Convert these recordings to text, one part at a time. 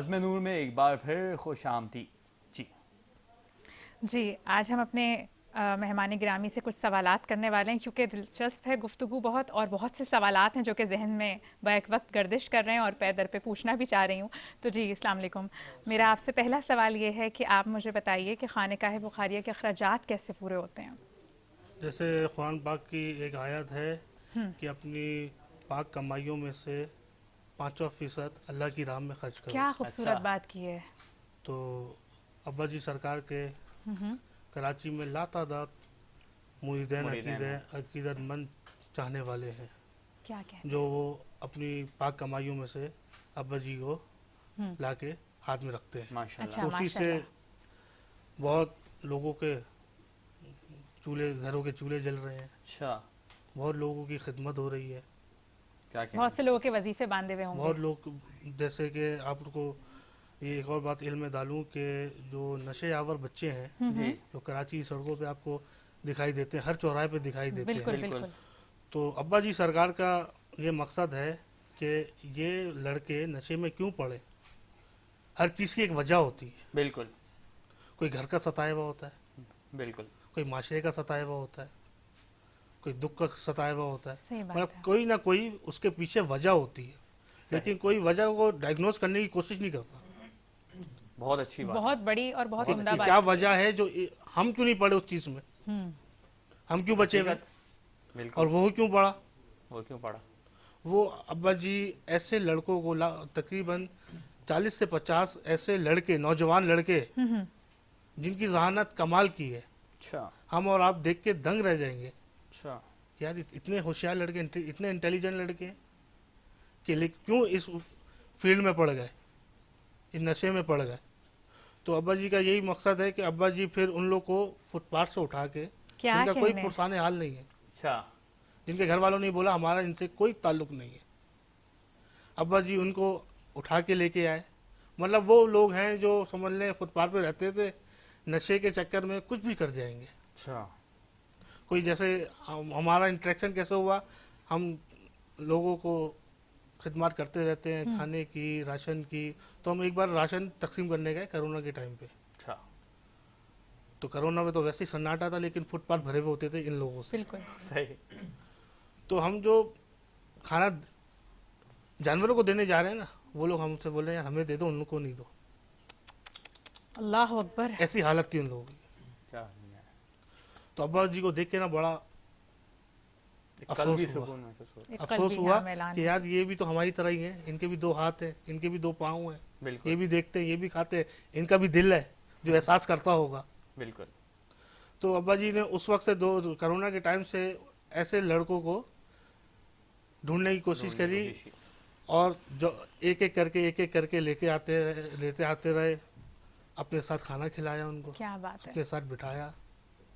بزم نور میں ایک بار پھر خوش آمدید۔ جی آج ہم اپنے مہمان گرامی سے کچھ سوالات کرنے والے ہیں، کیونکہ دلچسپ ہے گفتگو بہت، اور بہت سے سوالات ہیں جو کہ ذہن میں بیک وقت گردش کر رہے ہیں اور پے در پہ پوچھنا بھی چاہ رہی ہوں۔ تو جی السلام علیکم، میرا آپ سے پہلا سوال یہ ہے کہ آپ مجھے بتائیے کہ خانقاہ بخاریہ کے اخراجات کیسے پورے ہوتے ہیں؟ جیسے قرآن پاک کی ایک آیت ہے کہ اپنی پاک کمائیوں میں سے 5% اللہ کی راہ میں خرچ کرو۔ کیا خوبصورت بات کی ہے۔ تو ابا جی سرکار کے کراچی میں لا تعداد مریدین عقیدت مند چاہنے والے ہیں، کیا کہتے جو وہ اپنی پاک کمائیوں میں سے ابا جی کو لا کے ہاتھ میں رکھتے ہیں۔ اچھا تو اسی ماشاء سے اللہ، بہت لوگوں کے چولہے، گھروں کے چولہے جل رہے ہیں، اچھا، بہت لوگوں کی خدمت ہو رہی ہے، بہت سے لوگوں کے وظیفے باندھے ہوئے ہوں بہت گے۔ لوگ، جیسے کہ آپ کو یہ ایک اور بات علم میں ڈالوں کہ جو نشے آور بچے ہیں جی جو کراچی کی سڑکوں پہ آپ کو دکھائی دیتے ہیں، ہر چوراہے پہ دکھائی دیتے ہیں، بالکل بالکل، تو ابا جی سرکار کا یہ مقصد ہے کہ یہ لڑکے نشے میں کیوں پڑے۔ ہر چیز کی ایک وجہ ہوتی ہے، بالکل کوئی گھر کا ستایا ہوا ہوتا ہے، بالکل، کوئی معاشرے کا ستایا ہوا ہوتا ہے، کوئی دکھ کا ستایا ہوا ہوتا ہے، صحیح بات مطلب ہے۔ کوئی نہ کوئی اس کے پیچھے وجہ ہوتی ہے، لیکن کوئی وجہ کو ڈائگنوز کرنے کی کوشش نہیں کرتا بہت اچھی بات بہت بڑی اور بہت عمدہ کہ بات کیا کی وجہ ہے جو ہم کیوں نہیں پڑے اس چیز میں، ہم کیوں بچے ہوئے، بالکل، اور وہ کیوں پڑا۔ وہ کیوں پڑا؟ وہ ابا جی ایسے لڑکوں کو تقریباً 40 سے 50 ایسے لڑکے، نوجوان لڑکے جن کی ذہانت کمال کی ہے، اچھا ہم اور آپ دیکھ کے دنگ رہ جائیں گے اچھا، کہ یار اتنے ہوشیار لڑکے، اتنے انٹیلیجنٹ لڑکے ہیں کہ کیوں اس فیلڈ میں پڑ گئے، اس نشے میں پڑ گئے۔ تو ابا جی کا یہی مقصد ہے کہ ابا جی پھر ان لوگ کو فٹ پاتھ سے اٹھا کے، کیا جن کا کوئی کہنے، پرسان حال نہیں ہے، اچھا، جن کے گھر والوں نے بولا ہمارا ان سے کوئی تعلق نہیں ہے، ابا جی ان کو اٹھا کے لے کے آئے۔ مطلب وہ لوگ ہیں جو سمجھ لیں فٹ پاتھ پہ رہتے تھے، نشے کے چکر میں کچھ بھی کر جائیں گے۔ اچھا، کوئی جیسے ہمارا انٹریکشن کیسے ہوا، ہم لوگوں کو خدمات کرتے رہتے ہیں، کھانے کی، راشن کی۔ تو ہم ایک بار راشن تقسیم کرنے گئے کرونا کے ٹائم پہ، اچھا، تو کرونا میں تو ویسے ہی سناٹا تھا، لیکن فٹ پاتھ بھرے ہوئے ہوتے تھے ان لوگوں سے۔ بالکل صحیح، تو ہم جو کھانا جانوروں کو دینے جا رہے ہیں نا، وہ لوگ ہم سے بول رہے ہیں ہمیں دے دو، ان کو نہیں دو۔ اللہ اکبر، ایسی حالت تھی ان لوگوں کی۔ کیا تو ابا جی کو دیکھ کے نا بڑا قلبی افسوس ہوا، سکون محسوس ہوتا ہے۔ ایک افسوس قلبی ہوا ہاں اعلان کہ ہے۔ یار یہ بھی تو ہماری طرح ہی ہیں، ان کے بھی 2 ہاتھ ہیں، ان کے بھی 2 پاؤں ہیں، یہ بالکل بھی دیکھتے ہیں، یہ بھی کھاتے ہیں، ان کا بھی دل ہے جو احساس کرتا ہوگا۔ بالکل، تو ابا جی نے اس وقت سے کرونا کے ٹائم سے ایسے لڑکوں کو ڈھونڈنے کی کوشش کری، اور جو ایک ایک کر کے لیتے آتے رہے، اپنے ساتھ کھانا کھلایا ان کو، کیا بات ہے، اپنے ساتھ بٹھایا،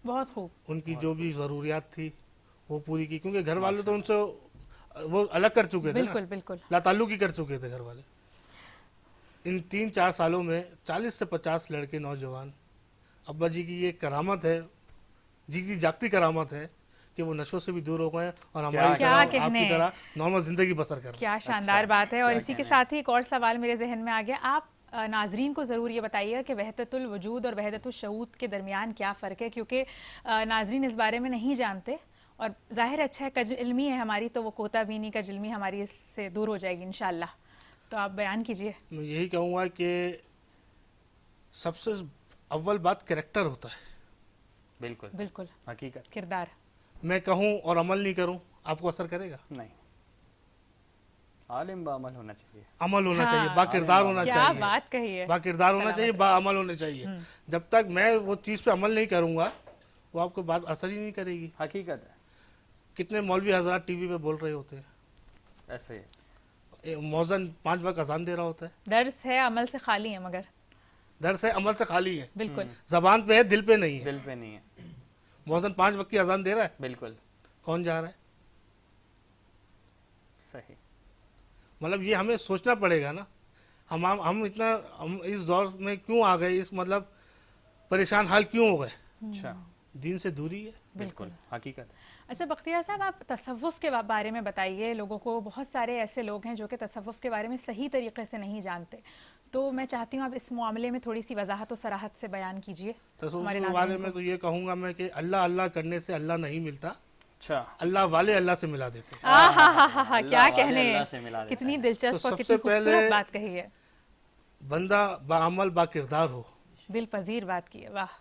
بہت خوب، ان کی جو بھی ضروریات تھی وہ پوری کی، کیونکہ گھر والے تو ان سے وہ الگ کر چکے تھے نا، بالکل بالکل، لا تعلق ہی کر چکے تھے گھر والے۔ ان 3-4 سالوں میں 40 سے 50 لڑکے نوجوان، ابا جی کی یہ کرامت ہے، جی کی جاگتی کرامت ہے کہ وہ نشوں سے بھی دور ہو گئے اور ہماری کیا طرح، آپ کہنے، کی طرح نارمل زندگی بسر کر رہے ہیں۔ کیا شاندار بات ہے۔ اور کیا اسی کے کہنے۔ ساتھ ہی ایک اور سوال میرے ذہن میں آ گیا، آپ ناظرین کو ضرور یہ بتائیے کہ وحدت الوجود اور وحدت الشہود کے درمیان کیا فرق ہے، کیونکہ ناظرین اس بارے میں نہیں جانتے، اور ظاہر اچھا ہے کج علمی ہے ہماری، تو وہ کوتا بینی کج علمی ہماری اس سے دور ہو جائے گی انشاءاللہ۔ تو آپ بیان کیجئے۔ میں یہی کہوں گا کہ سب سے اول بات کریکٹر ہوتا ہے۔ بالکل بالکل، حقیقت، کردار، میں کہوں اور عمل نہیں کروں، آپ کو اثر کرے گا؟ نہیں، عالم بعمل ہونا چاہیے، عمل ہونا چاہیے، ہاں، با کردار ہونا کیا چاہیے، بات کہی ہے، با کردار ہونا چاہیے، با عمل ہونا چاہیے۔ جب تک میں وہ چیز پہ عمل نہیں کروں گا، وہ آپ کو بات اثر ہی نہیں کرے گی۔ حقیقت ہے، کتنے مولوی حضرات ٹی وی پہ بول رہے ہوتے ایسے ہیں، مؤذن 5 وقت اذان دے رہا ہوتا ہے، درس ہے عمل سے خالی ہے، مگر درس ہے عمل سے خالی ہے، بالکل زبان پہ ہے دل پہ نہیں ہے۔ دل پہ نہیں ہے، مؤذن 5 وقت کی اذان دے رہا ہے، بالکل کون جا رہا ہے؟ صحیح، مطلب یہ ہمیں سوچنا پڑے گا نا، ہم اتنا ہم اس دور میں کیوں آ گئے، اس مطلب پریشان حال کیوں ہو گئے؟ اچھا، دین سے دوری ہے۔ بالکل حقیقت ہے۔ اچھا بختیار صاحب، آپ تصوف کے بارے میں بتائیے، لوگوں کو، بہت سارے ایسے لوگ ہیں جو کہ تصوف کے بارے میں صحیح طریقے سے نہیں جانتے، تو میں چاہتی ہوں آپ اس معاملے میں تھوڑی سی وضاحت و صراحت سے بیان کیجیے تصوف ہمارے کے بارے ناظرین میں کو۔ تو یہ کہوں گا میں کہ اللہ اللہ کرنے سے اللہ نہیں ملتا، اچھا اللہ والے اللہ سے ملا دیتے ہیں۔ ہاں اللہ کیا والے کہنے ہیں، اللہ سے ملا دیتا کتنی ہے۔ دلچسپ تو اور سب کتنی سے پہلے خوبصورت بات کہی ہے، بندہ باعمل با کردار ہو۔ دل پذیر بات کی ہے، واہ۔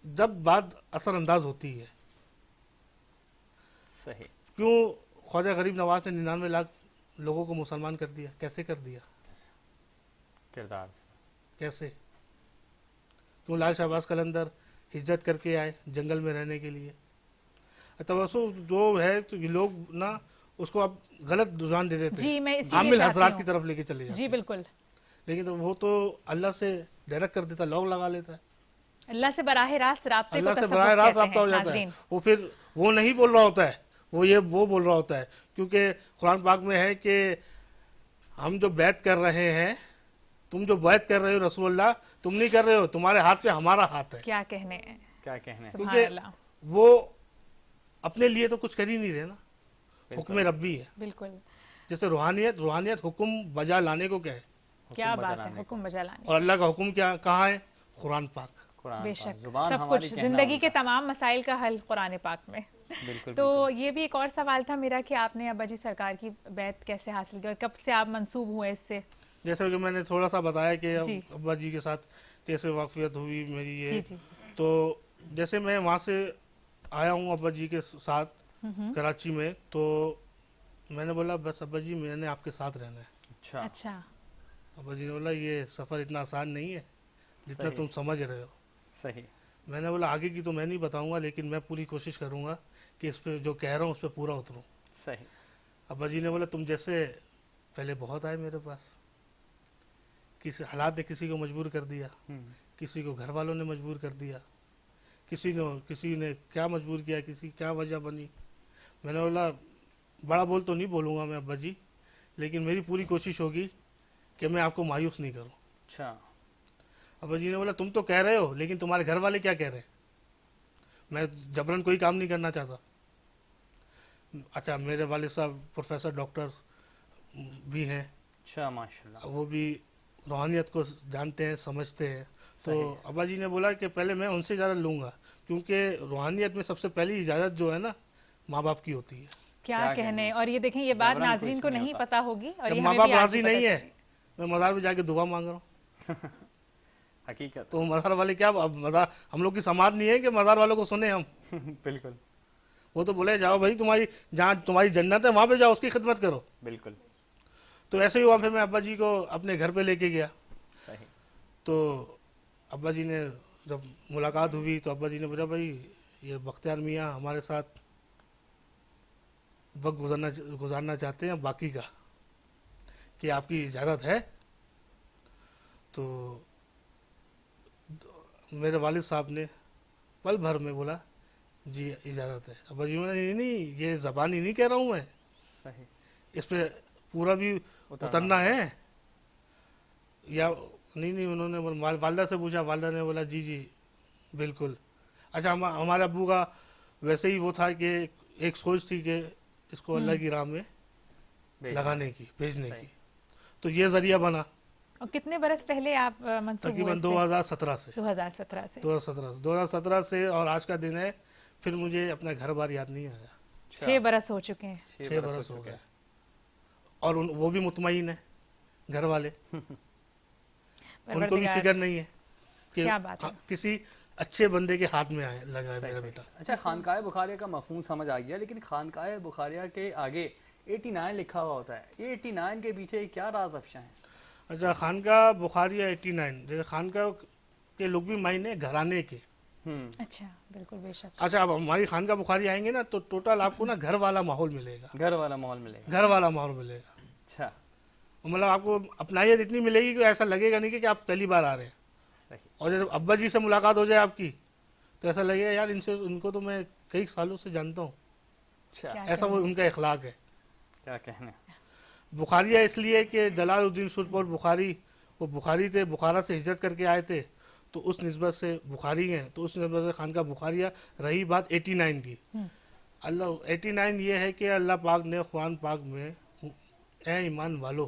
جب بات اثر انداز ہوتی ہے، صحیح، کیوں خواجہ غریب نواز نے 99 لاکھ لوگوں کو مسلمان کر دیا؟ کیسے کر دیا؟ کردار کیسے؟ کیوں لال شہباز قلندر ہجرت کر کے آئے جنگل میں رہنے کے لیے؟ توسط جو ہے تو یہ لوگ نا اس کو اب غلط رجحان دے دیتے جی ہیں، میں اسی عامل لیے حضرات چاہتی کی ہوں، طرف لے کے چلے جاتے جی ہیں، بالکل، لیکن تو وہ تو اللہ سے ڈائریکٹ کر دیتا، لوگ لگا لیتا ہے، اللہ سے براہ راست رابطے کو اللہ سے تصوف براہ راست کہتے رابطہ ہو ہیں جاتا ہے۔ ناظرین۔ وہ پھر وہ نہیں بول رہا ہوتا ہے، وہ بول رہا ہوتا ہے، کیونکہ قرآن پاک میں ہے کہ ہم جو بیعت کر رہے ہیں، تم جو بیعت کر رہے ہو رسول اللہ، تم نہیں کر رہے ہو، تمہارے ہاتھ پہ ہمارا ہاتھ ہے، کیا کہنے ہیں، کیا کہنے ہیں۔ سبحان کیونکہ اللہ، وہ اپنے لیے تو کچھ کر ہی نہیں رہے نا، حکم ربی ہے۔ بالکل، جیسے روحانیت حکم بجا لانے کو کیا ہے، کیا حکم بات بجا ہے، لانے حکم بجا لانے، اور اللہ کا حکم کیا کہاں ہے؟ قرآن پاک۔ قرآن بے پاک، شک، زبان سب ہماری کچھ، کہنا زندگی ان کے کا۔ تمام مسائل کا حل قرآن پاک میں۔ بالکل تو یہ بھی ایک اور سوال تھا میرا کہ آپ نے ابا جی سرکار کی بیعت کیسے حاصل کی اور کب سے آپ منسوب ہوئے اس سے؟ جیسے کہ میں نے تھوڑا سا بتایا کہ جی ابا جی کے ساتھ کیسے واقفیت ہوئی میری جی یہ، جی، تو جیسے میں وہاں سے آیا ہوں ابا جی کے ساتھ کراچی میں، تو میں نے بولا بس ابا جی میں نے آپ کے ساتھ رہنا ہے۔ اچھا، اچھا، ابا جی نے بولا یہ سفر اتنا آسان نہیں ہے جتنا صحیح۔ تم سمجھ رہے ہو۔ صحیح، میں نے بولا آگے کی تو میں نہیں بتاؤں گا، لیکن میں پوری کوشش کروں گا کہ اس پہ جو کہہ رہا ہوں اس پہ پورا اتروں۔ صحیح، ابا جی نے بولا تم جیسے پہلے بہت آئے میرے پاس، کسی حالات نے کسی کو مجبور کر دیا، کسی کو گھر والوں نے مجبور کر دیا، کسی نے کیا مجبور کیا، کسی کیا وجہ بنی۔ میں نے بولا بڑا بول تو نہیں بولوں گا میں ابا جی، لیکن میری پوری کوشش ہوگی کہ میں آپ کو مایوس نہیں کروں۔ اچھا، ابا جی نے بولا تم تو کہہ رہے ہو لیکن تمہارے گھر والے کیا کہہ رہے ہیں؟ میں جبرن کوئی کام نہیں کرنا چاہتا۔ اچھا میرے والد صاحب پروفیسر ڈاکٹر بھی ہیں، اچھا، ماشاء اللہ، وہ بھی روحانیت کو جانتے ہیں سمجھتے ہیں، تو ابا جی نے بولا کہ پہلے میں ان سے اجازت لوں گا، کیونکہ روحانیت میں سب سے پہلی اجازت جو ہے نا ماں باپ کی ہوتی ہے۔ کیا کہنے، اور یہ دیکھیں یہ بات جبراً ناظرین کو کچھ نہیں نہیں ہوتا۔ پتا ہوگی اور جب یہ ماں ہمیں باپ بھی آج راضی ہی پتہ نہیں ہے، چلی۔ میں مزار پہ جا کے دعا مانگ رہا ہوں، حقیقت، تو مزار والے کیا اب مزار ہم لوگ کی سماعت نہیں ہے کہ مزار والوں کو سنیں ہم، بالکل، وہ تو بولے جاؤ بھائی تمہاری جہاں تمہاری جنت ہے وہاں پہ جاؤ، اس کی خدمت کرو۔ بالکل، تو ایسے ہی ہوا، پھر میں ابا جی کو اپنے گھر پہ لے کے گیا، صحیح، تو ابا جی نے جب ملاقات ہوئی تو ابا جی نے بولا بھائی یہ بختیار میاں ہمارے ساتھ وقت گزارنا چاہتے ہیں باقی کا، کہ آپ کی اجازت ہے؟ تو میرے والد صاحب نے پل بھر میں بولا جی اجازت ہے۔ ابا جی نے نہیں یہ زبانی نہیں کہہ رہا ہوں میں، صحیح، اس پہ پورا بھی اترنا ہے یا نہیں۔ انہوں نے والدہ سے پوچھا، والدہ نے بولا جی جی بالکل۔ اچھا ہمارے ابو کا ویسے ہی وہ تھا کہ ایک سوچ تھی کہ اس کو اللہ کی راہ میں لگانے کی، بھیجنے کی، تو یہ ذریعہ بنا اور کتنے برس پہلے آپ منسوب ہوئے؟ تقریباً 2017 سے 2017 سے 2017 سے، اور آج کا دن ہے، پھر مجھے اپنا گھر بار یاد نہیں آیا۔ 6 برس ہو چکے ہیں۔ 6 برس ہو گئے، اور وہ بھی مطمئن ہے گھر والے، ان کو بھی فکر نہیں ہے کہ کیا بات ہے، کسی اچھے بندے کے ہاتھ میں آئے لگا ہے میرا بیٹا۔ اچھا، خانقاہ بخاریہ کا مفہوم سمجھ آ گیا، لیکن خانقاہ بخاریہ کے آگے 89 لکھا ہوا ہوتا ہے، یہ 89 کے پیچھے کیا راز افشاں ہے؟ اچھا خانقاہ بخاریہ 89، جیسے خانقاہ کے لغوی معنی گھرانے کے۔ اچھا بالکل، بے شک۔ اچھا اب ہماری خانقاہ بخاری آئیں گے نا تو ٹوٹل آپ کو نا گھر والا ماحول ملے گا، گھر والا ماحول ملے گا، گھر والا ماحول ملے گا، اچھا، مطلب آپ کو اپنائیت اتنی ملے گی کہ ایسا لگے گا نہیں کہ آپ پہلی بار آ رہے ہیں۔ صحیح، اور جب ابا جی سے ملاقات ہو جائے آپ کی تو ایسا لگے گا یار ان کو تو میں کئی سالوں سے جانتا ہوں، اچھا، ایسا وہ ان کا اخلاق ہے۔ کیا کہنے، بخاریہ اس لیے کہ جلال الدین سرپور بخاری، وہ بخاری تھے، بخارا سے ہجرت کر کے آئے تھے، تو اس نسبت سے بخاری ہیں، تو اس نسبت سے خانقاہ بخاریہ۔ رہی بات 89 کی، اللہ 89 یہ ہے کہ اللہ پاک نے قرآن پاک میں اے ایمان والو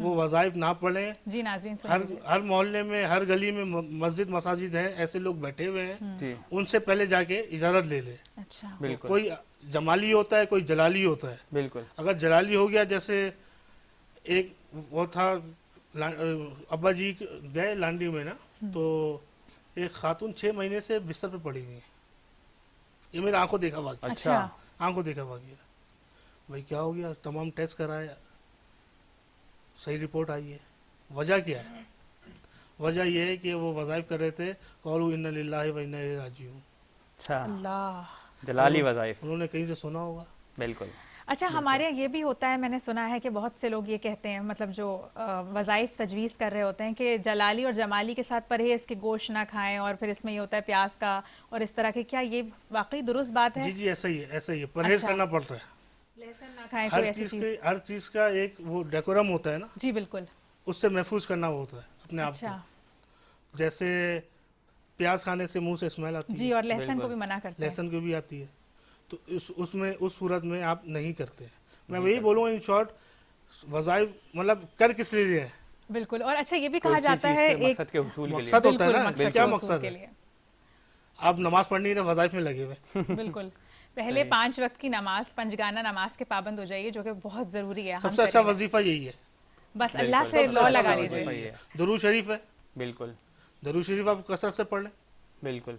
وہ وظائف نہ پڑھیں. جی ناظرین ہر محلے میں ہر گلی میں مسجد مساجد ہیں, ایسے لوگ بیٹھے ہوئے ہیں, جی ان سے پہلے جا کے اجازت لے لیں. اچھا بالکل کوئی جمالی ہوتا ہے, کوئی جلالی ہوتا ہے. بالکل اگر جلالی ہو گیا, جیسے ایک وہ تھا ابا جی گئے لانڈی میں نا, تو ایک خاتون 6 مہینے سے بستر پہ پڑی ہوئی ہے. یہ میرے آنکھوں دیکھا واقعہ, اچھا آنکھوں دیکھا واقعہ. بھائی کیا ہو گیا؟ تمام ٹیسٹ کرائے, صحیح رپورٹ آئی ہے. وجہ کیا ہے؟ وجہ یہ ہے کہ وہ وظائف کر رہے تھے, قالوا انا للہ و انا الیہ راجعون. اچھا اللہ. جلالی وظائف. انہوں نے کہیں سے سنا ہوگا. بالکل. اچھا ہمارے یہاں یہ بھی ہوتا ہے, میں نے سنا ہے کہ بہت سے لوگ یہ کہتے ہیں, مطلب جو وظائف تجویز کر رہے ہوتے ہیں کہ جلالی اور جمالی کے ساتھ پرہیز کہ گوشت نہ کھائیں, اور پھر اس میں یہ ہوتا ہے پیاز کا اور اس طرح کے. کیا یہ واقعی درست بات ہے؟ جی جی ایسا ہی ہے, ایسا ہی ہے. پرہیز کرنا پڑتا ہے. لہسن نہ کھائیں, کوئی ایسی چیز. ہر چیز کا ایک وہ ڈیکورم ہوتا ہے نا, جی بالکل. اس سے محفوظ کرنا ہوتا ہے اپنے آپ کو. اچھا جیسے پیاز کھانے سے منہ سے اسمیل آتی جی, ہے, اور لہسن کو بھی منع کرتے ہیں. لہسن کی بھی آتی ہے, تو اس میں اس صورت میں آپ نہیں کرتے. میں وہی بولوں گا ان شارٹ, وظائف مطلب کر کس لیے ہے. بالکل. اور اچھا یہ بھی کہا جاتا ہے ایک مقصد کے حصول کے لیے. مقصد ہوتا ہے نا, مقصد کیا کے مقصد حصول کے ہے؟ لیے. آپ نماز پڑھ نہیں رہے, وظائف میں لگے ہوئے. بالکل. پہلے 5 وقت کی نماز, پنجگانہ نماز کے پابند ہو جائیے, جو کہ بہت ضروری ہے. سب سے اچھا وظیفہ یہی ہے, بس اللہ سے لو لگا لیجیے. لیجیے. درود شریف ہے. بالکل درود شریف آپ کثرت سے پڑھ لیں. بالکل.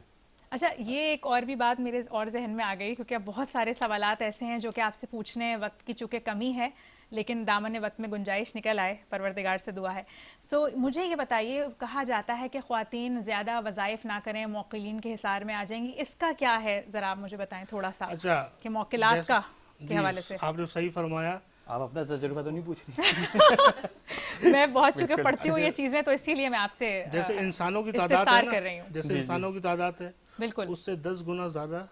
اچھا یہ ایک اور بھی بات میرے اور ذہن میں آ گئی, کیونکہ اب بہت سارے سوالات ایسے ہیں جو کہ آپ سے پوچھنے وقت کی چونکہ کمی ہے, لیکن دامن وقت میں گنجائش نکل آئے, پروردگار سے دعا ہے. سو مجھے یہ بتائیے, کہا جاتا ہے کہ خواتین زیادہ وظائف نہ کریں, موقلین کے حصار میں آ جائیں گی, اس کا کیا ہے ذرا آپ مجھے بتائیں تھوڑا سا, اچھا کہ موقلات کا کے حوالے سے. آپ نے صحیح فرمایا. آپ اپنا تجربہ تو نہیں پوچھ رہی. میں بہت چونکہ پڑھتی ہوں یہ چیزیں, تو اسی لیے میں آپ سے جیسے انسانوں کی تعداد استفسار ہے کر رہی ہوں. جیسے انسانوں کی تعداد ہے, بالکل اس سے 10 گنا زیادہ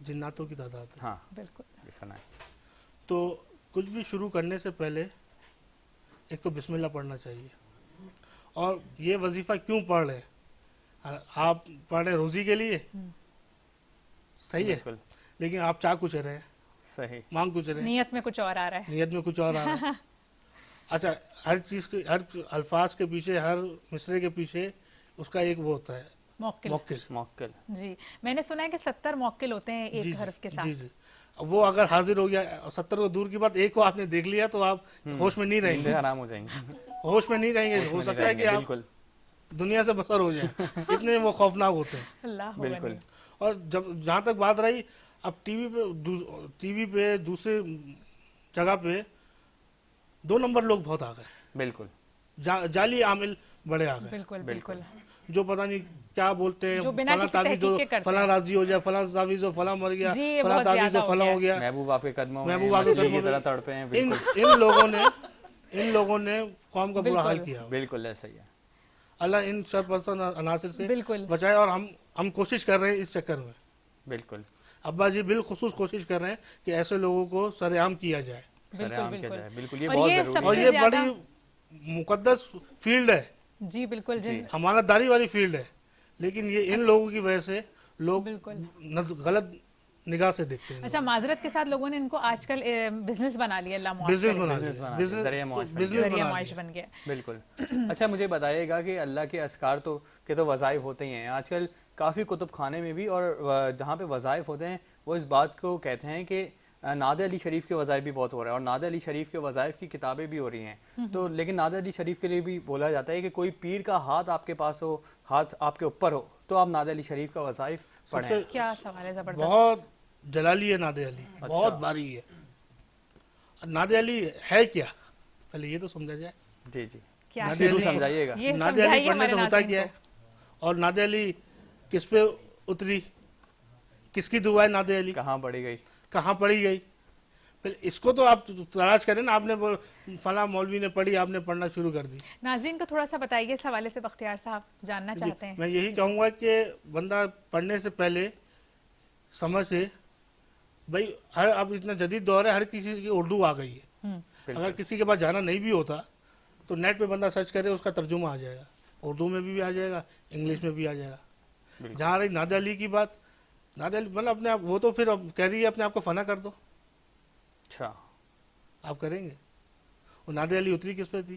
جناتوں کی تعداد ہے. ہاں بالکل. یہ سنا ہے. تو کچھ بھی شروع کرنے سے پہلے ایک تو بسم اللہ پڑھنا چاہیے. اور یہ وظیفہ کیوں پڑھ رہے ہیں؟ آپ پڑھ رہے روزی کے لیے, صحیح ہے, بالکل لیکن آپ چاہ کچھ رہے ہیں, صحیح, مانگ کچھ رہے ہیں, نیت میں کچھ اور آ رہا ہے. نیت میں کچھ اور آ رہا ہے. اچھا ہر چیز کے, ہر الفاظ کے پیچھے, ہر مصرے کے پیچھے اس کا ایک وہ ہوتا ہے موکل. موکل. جی میں نے سنا ہے کہ 70 موکل ہوتے ہیں ایک حرف کے ساتھ. جی جی. وہ اگر حاضر ہو گیا, 70 کو دور کی بات, ایک کو آپ نے دیکھ لیا تو آپ ہوش میں نہیں رہیں گے. آرام ہو جائیں گے. ہوش میں نہیں رہیں گے. ہو سکتا ہے کہ آپ دنیا سے بسر ہو جائیں, اتنے وہ خوفناک ہوتے ہیں. اللہ بالکل. اور جہاں تک بات رہی, اب ٹی وی پہ دوسرے جگہ پہ 2 نمبر لوگ بہت آ گئے. بالکل. جعلی عامل بڑے آ گئے. بالکل بالکل. جو پتہ نہیں کیا بولتے ہیں, فلاں تعویذ ہو, فلاں راضی ہو جائے, فلاں تعویذ ہو, فلاں مر گیا, فلاں تعویذ ہو, فلاں ہو گیا, محبوب آپ کے قدموں میں, محبوب آپ کے قدموں کی طرح تڑپے ہیں. ان لوگوں نے قوم کا برا حال کیا. بالکل ایسا ہی ہے. اللہ ان شر پرستان عناصر سے بالکل بچائے. اور ہم کوشش کر رہے ہیں اس چکر میں. بالکل. ابا جی بالخصوص کوشش کر رہے ہیں کہ ایسے لوگوں کو سرعام کیا جائے. بالکل. یہ بہت ضروری ہے. اور یہ بڑی مقدس فیلڈ ہے. جی بالکل. امانت داری والی فیلڈ ہے, لیکن یہ ان لوگوں کی وجہ سے لوگ غلط نگاہ سے دیکھتے ہیں. اچھا معذرت کے ساتھ لوگوں نے ان کو آج کل بزنس بنا لیا. ذریعہ معاش بن گیا. بالکل. اچھا مجھے بتائیے گا کہ اللہ کے اذکار کے تو وظائف ہوتے ہی ہیں آج کل کافی کتب خانے میں بھی, اور جہاں پہ وظائف ہوتے ہیں وہ اس بات کو کہتے ہیں کہ نادر علی شریف کے وظائف بھی بہت ہو رہا ہے, اور نادر علی شریف کے وظائف کی کتابیں بھی ہو رہی ہیں. تو لیکن نادر علی شریف کے لیے بھی بولا جاتا ہے کہ کوئی پیر کا ہاتھ آپ کے پاس ہو, ہاتھ آپ کے اوپر ہو, تو آپ نادر علی شریف کا وظائف پڑھیں. کیا سوال ہے زبردست. بہت جلالی ہے نادر علی, بہت باری ہے. نادر علی ہے کیا, پہلے یہ تو سمجھا جائے. جی جی سمجھائیے گا. نادر علی پڑھنے سے ہوتا کیا ہے, اور نادر علی کس پہ اتری, کس کی دعا ہے نادر علی, کہاں پڑھی گئی, کہاں پڑھی گئی. پھر اس کو تو آپ تلاش کریں نا. آپ نے فلاں مولوی نے پڑھی, آپ نے پڑھنا شروع کر دی. ناظرین کو تھوڑا سا بتائیے اس حوالے سے, بختیار صاحب جاننا چاہتے ہیں. میں یہی کہوں گا کہ بندہ پڑھنے سے پہلے سمجھ لے بھائی, اب اتنا جدید دور ہے, ہر کسی کی اردو آ گئی ہے. اگر کسی کے پاس جانا نہیں بھی ہوتا تو نیٹ پہ بندہ سرچ کرے, اس کا ترجمہ آ جائے گا, اردو میں بھی آ جائے گا, انگلش میں بھی آ جائے گا. جہاں رہی نادر علی کی بات, نادر علی مطلب اپنے آپ, وہ تو پھر کہہ رہی ہے اپنے آپ کو فنا کر دو. اچھا آپ کریں گے. اور نادر علی اتری کس پہ تھی,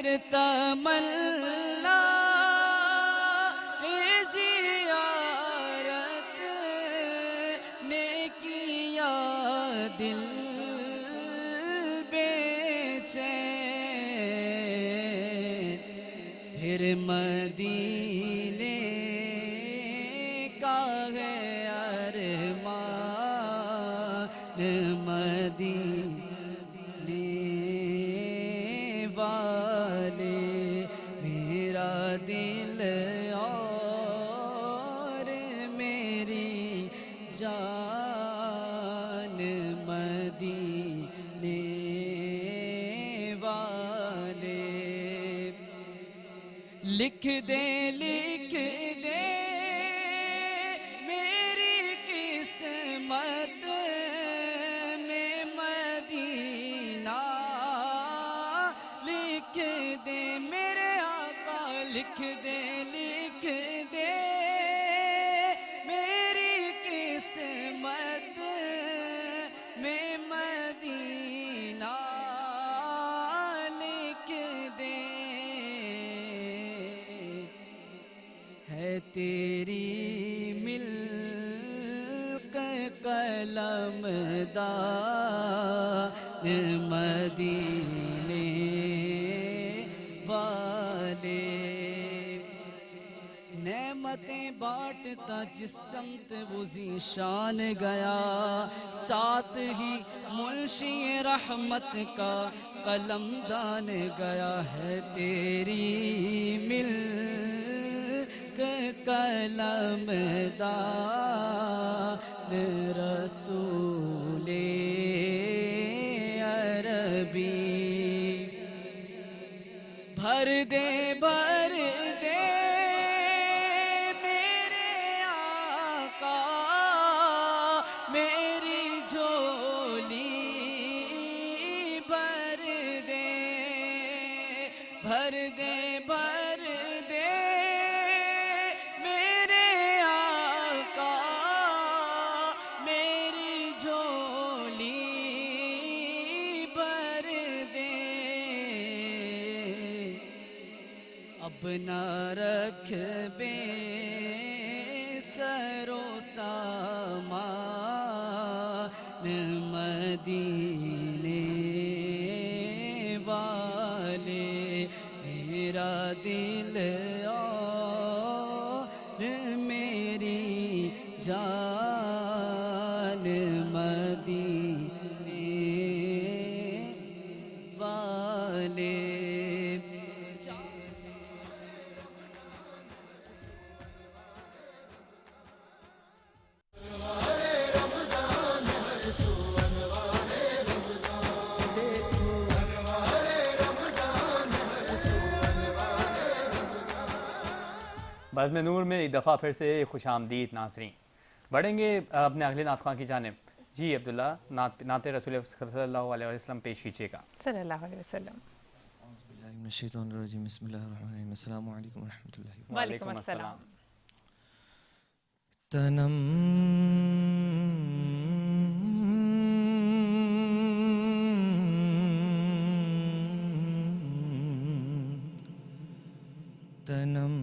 پھر تمنا زیارت نے کیا دل بے چین، پھر مدینے کا ہے ارمان، مدینے والے میرا دل اور میری جان، مدینے والے لکھ دے لکھ دے میری قسمت میں مدینہ، لکھ دے میرے آقا، لکھ دے لکھ دے میری قسمت میں مدینہ، لکھ دے ہے تیری ملک قلم دان، مدینے والے نعمتیں بانٹتا جس سمت وہ ذیشان گیا، ساتھ ہی منشی رحمت کا قلم دان گیا، ہے تیری ملک قلم دان رسول عربی، بھر دے بھر دے میرے آقا میری جھولی، بھر دے بھر دے بھر دے میرے آقا میری جھولی، بھر دے اب نہ رکھ بے سرو سامان، مدینے والے میرا دل اور میری جان، مدینے والے بزم نور میں ایک دفعہ پھر سے خوش آمدید ناظرین، بڑھیں گے اپنے اگلے نعت خواں کی جانب۔ جی عبداللہ، نعت رسول صلی اللہ علیہ وسلم پیش کیجیے گا۔ صلی اللہ علیہ وسلم۔ اعوذ باللہ من الشیطان الرجیم، بسم اللہ الرحمن الرحیم، السلام علیکم ورحمۃ اللہ وبرکاتہ۔ وعلیکم السلام۔ تنم تنم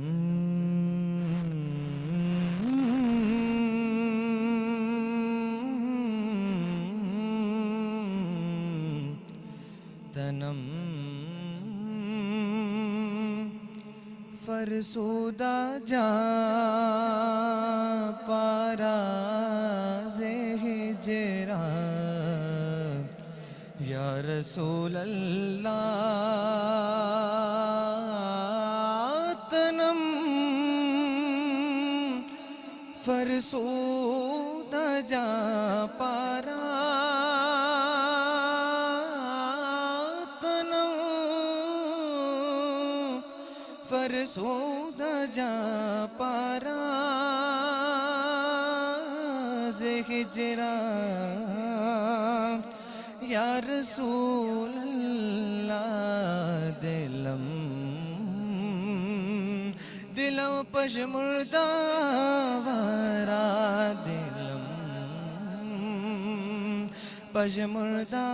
تنم فرسودہ جاں پاراز ہجران، یا رسول اللہ تنم فرسودہ جاں پارا، تنم فرسودہ جاں پارا ہجران، یا رسول اللہ دلم دلم پشمردہ وارا، دلم پشمردہ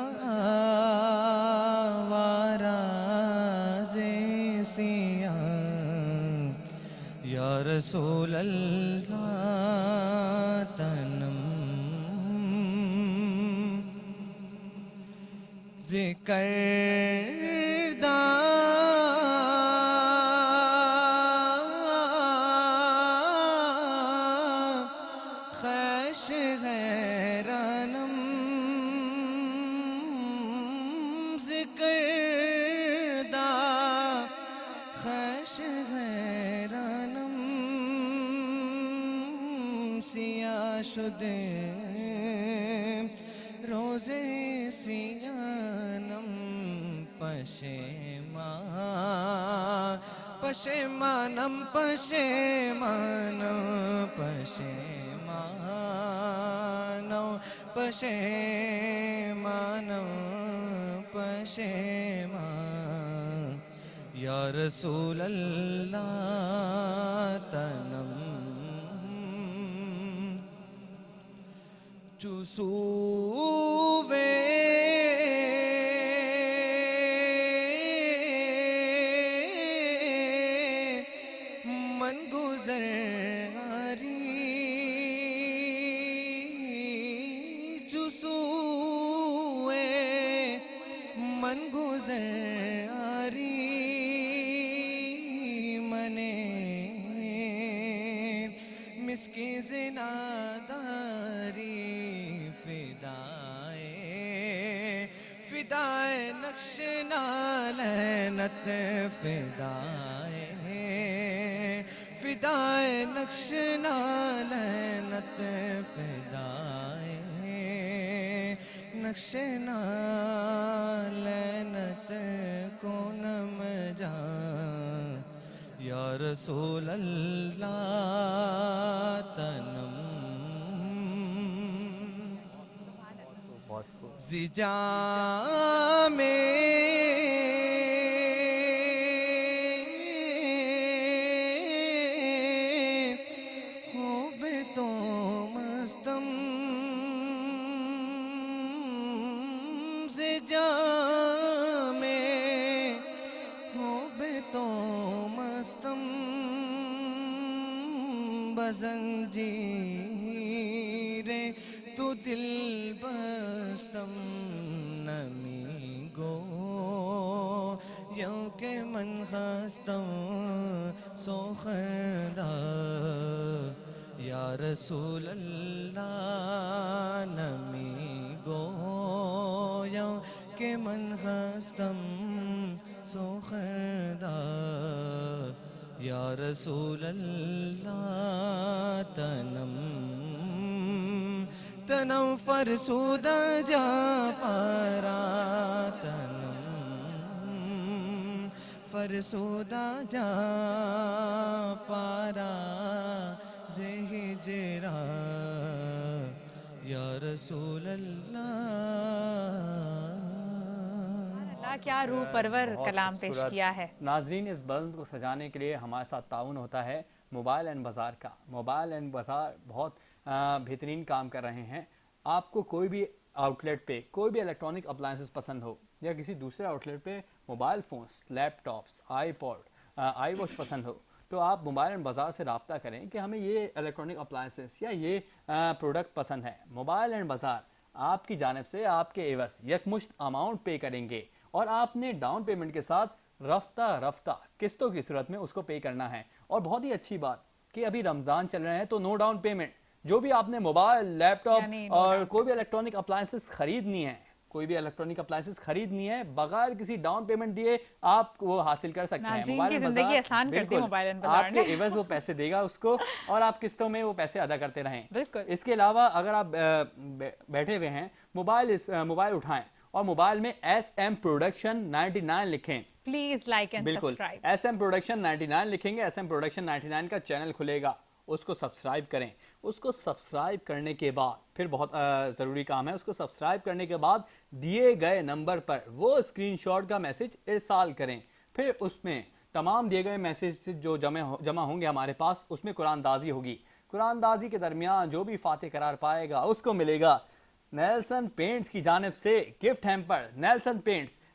وارا سیاں یا رسول اللہ تنم ذکر خیش غیرانم ذکر دا خیش غیرانم سیاہ شدے روزے سیانم پشیمانم پشیمانم پشیمانم پشیمانم پشیمان یا رسول اللہ تنم چوسوے من گزر آری چوسوے من گزر آری منے مسکی زناداری فدائے نقش نالینت فدائے نقش نالینت فدائے نقش نالینت کو نم جان یا رسول اللہ تنم زجا میں ہو بے تو مستم زجا میں ہو بے تو مستم بزنجیر تو دل بستم نمی گو یوں کہ من خستم سو خردہ یا رسول اللہ نمی گو یوں کہ من خستم سو خردہ یا رسول اللہ تنم تنم فرسودہ جا پارا تنم فرسودہ جا پارا ہجرا یا رسول اللہ کیا روح پرور کلام پیش کیا ہے. ناظرین اس بلند کو سجانے کے لیے ہمارے ساتھ تعاون ہوتا ہے موبائل اینڈ بازار کا. موبائل اینڈ بازار بہت بہترین کام کر رہے ہیں. آپ کو کوئی بھی آؤٹ لیٹ پہ کوئی بھی الیکٹرانک اپلائنسز پسند ہو یا کسی دوسرے آؤٹ لیٹ پہ mobile phones, laptops, iPod, iWatch پسند ہو تو آپ موبائل اینڈ بازار سے رابطہ کریں کہ ہمیں یہ الیکٹرانک اپلائنسز یا یہ پروڈکٹ پسند ہے. موبائل اینڈ بازار آپ کی جانب سے آپ کے عوض یکمشت اماؤنٹ پے کریں گے اور آپ نے ڈاؤن پیمنٹ کے ساتھ رفتہ قسطوں کی صورت میں اس کو پے کرنا ہے. اور بہت ہی اچھی بات کہ ابھی رمضان چل رہے ہیں تو نو ڈاؤن پیمنٹ. جو بھی آپ نے موبائل، لیپ ٹاپ اور کوئی بھی الیکٹرانک اپلائنسز خریدنی ہے بغیر کسی ڈاؤن پیمنٹ دیے آپ وہ حاصل کر سکتے ہیں. موبائل زندگی آسان کرتی ہے موبائل اینڈ بازار آپ کے عوض وہ پیسے دے گا اس کو اور آپ قسطوں میں وہ پیسے ادا کرتے رہیں. بالکل. اس کے علاوہ اگر آپ بیٹھے ہوئے ہیں موبائل اٹھائیں اور موبائل میں SM Production 99 لکھیں. پلیز لائک اینڈ بالکل سبسکرائب. SM Production 99 لکھیں گے. SM Production 99 کا چینل کھلے گا, اس کو سبسکرائب کریں. اس کو سبسکرائب کرنے کے بعد پھر بہت ضروری کام ہے, اس کو سبسکرائب کرنے کے بعد دیے گئے نمبر پر وہ اسکرین شاٹ کا میسج ارسال کریں. پھر اس میں تمام دیے گئے میسج جو جمع ہوں گے ہمارے پاس, اس میں قرآن دازی ہوگی. قرآن دازی کے درمیان جو بھی فاتح قرار پائے گا اس کو ملے گا نیلسن پینٹس کی جانب سے گفٹ ہیمپر. Nelson paints